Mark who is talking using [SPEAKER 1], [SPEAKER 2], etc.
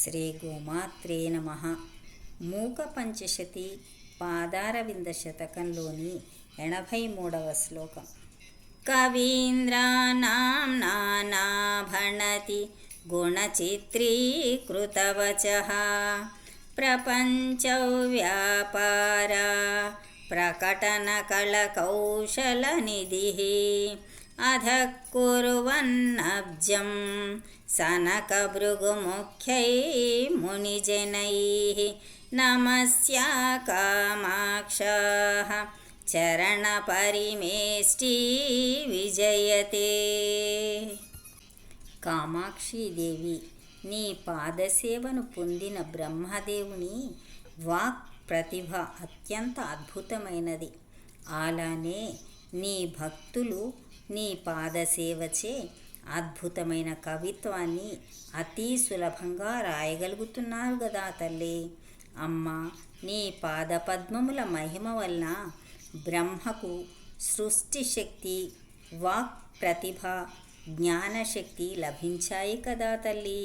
[SPEAKER 1] శ్రీ గోమాత్రే నమః. మూక పంచశతి పాదారవింద శతకంలోని 83వ శ్లోకం. కవీంద్రాణాం నానాభణతి గుణచిత్రీకృతవచః ప్రపంచౌ వ్యాపార ప్రకటనకళకౌశలనిధిః అధః కుర్వన్నబ్జం సనకభృగుముఖ్యై మునిజనైః నమస్యాకామాక్షః చరణపరిమేష్టి విజయతే. కామాక్షీదేవి, నీ పాదసేవను పొందిన బ్రహ్మదేవుని వాక్ ప్రతిభ అత్యంత అద్భుతమైనది. అలానే నీ భక్తులు నీ పాదసేవచే అద్భుతమైన కవిత్వాన్ని అతి సులభంగా రాయగలుగుతున్నారు గదా తల్లి. అమ్మ, నీ పాదపద్మముల మహిమ వలన బ్రహ్మకు సృష్టి శక్తి, వాక్ ప్రతిభ, జ్ఞానశక్తి లభించాయి కదా తల్లి.